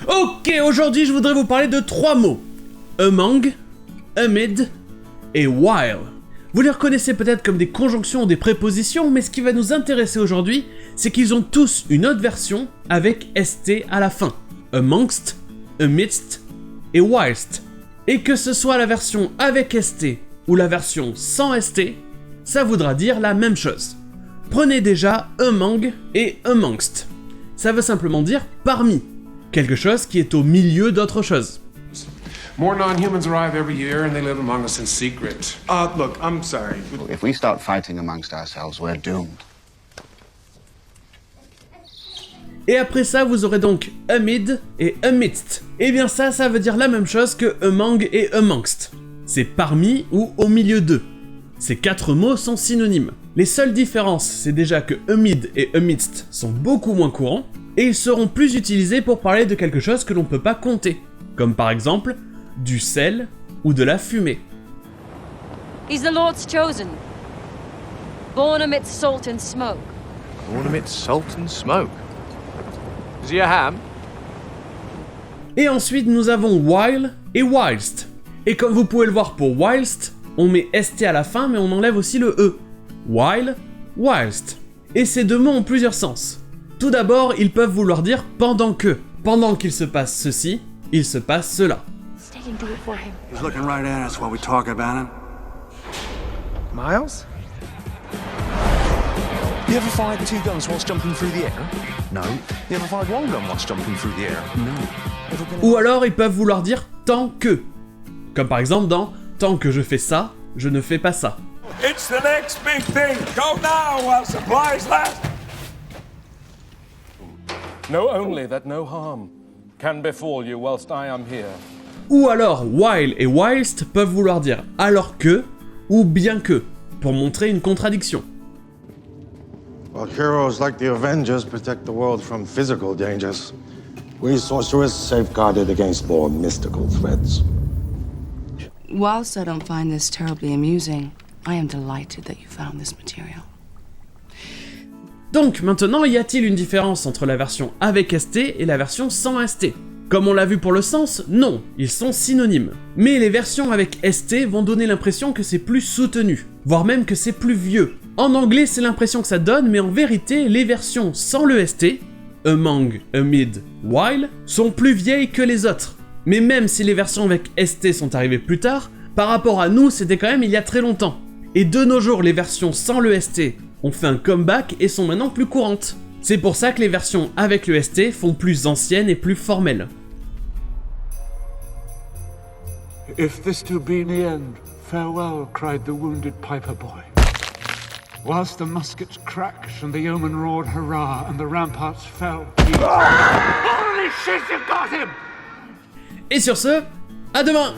Ok, aujourd'hui je voudrais vous parler de 3 mots. Among, amid et while. Vous les reconnaissez peut-être comme des conjonctions ou des prépositions, mais ce qui va nous intéresser aujourd'hui, c'est qu'ils ont tous une autre version avec st à la fin. Amongst, amidst et whilst. Et que ce soit la version avec st ou la version sans st, ça voudra dire la même chose. Prenez déjà among et amongst. Ça veut simplement dire parmi, quelque chose qui est au milieu d'autre chose. More non-humans arrive every year and they live among us in secret. Look, I'm sorry. If we start fighting amongst ourselves, we're doomed. Et après ça, vous aurez donc amid et amidst. Et bien ça veut dire la même chose que among et amongst. C'est parmi ou au milieu d'eux. Ces 4 mots sont synonymes. Les seules différences, c'est déjà que amid et amidst sont beaucoup moins courants, et ils seront plus utilisés pour parler de quelque chose que l'on peut pas compter. Comme par exemple, du sel ou de la fumée. He's the Lord's chosen. Born amidst salt and smoke. Born amidst salt and smoke. Is he a ham? Et ensuite, nous avons while et whilst. Et comme vous pouvez le voir pour whilst, on met st à la fin, mais on enlève aussi le e. While, whilst. Et ces 2 mots ont plusieurs sens. Tout d'abord, ils peuvent vouloir dire pendant que. Pendant qu'il se passe ceci, il se passe cela. He's looking right at us while we talk about it. Miles? You ever fired 2 guns whilst jumping through the air? No. You ever fired 1 gun whilst jumping through the air? No. Ou alors ils peuvent vouloir dire tant que. Comme par exemple dans tant que je fais ça, je ne fais pas ça. It's the next big thing. Go now while supplies last. Know only that no harm can befall you whilst I am here. Ou alors while et whilst peuvent vouloir dire alors que ou bien que, pour montrer une contradiction. Well, heroes like the Avengers protect the world from physical dangers. We sorcerers safeguarded against more mystical threats. Whilst I don't find this terribly amusing, I am delighted that you found this material. Donc maintenant, y a-t-il une différence entre la version avec st et la version sans st? Comme on l'a vu pour le sens, non, ils sont synonymes. Mais les versions avec st vont donner l'impression que c'est plus soutenu, voire même que c'est plus vieux. En anglais, c'est l'impression que ça donne, mais en vérité, les versions sans le st, among, amid, while, sont plus vieilles que les autres. Mais même si les versions avec st sont arrivées plus tard, par rapport à nous, c'était quand même il y a très longtemps. Et de nos jours, les versions sans le st ont fait un comeback et sont maintenant plus courantes. C'est pour ça que les versions avec le st font plus anciennes et plus formelles. If this to be the end, farewell, cried the wounded piper boy. Whilst the muskets cracked and the yeomen roared hurrah and the ramparts fell. Holy shit, you got him! Et sur ce, à demain!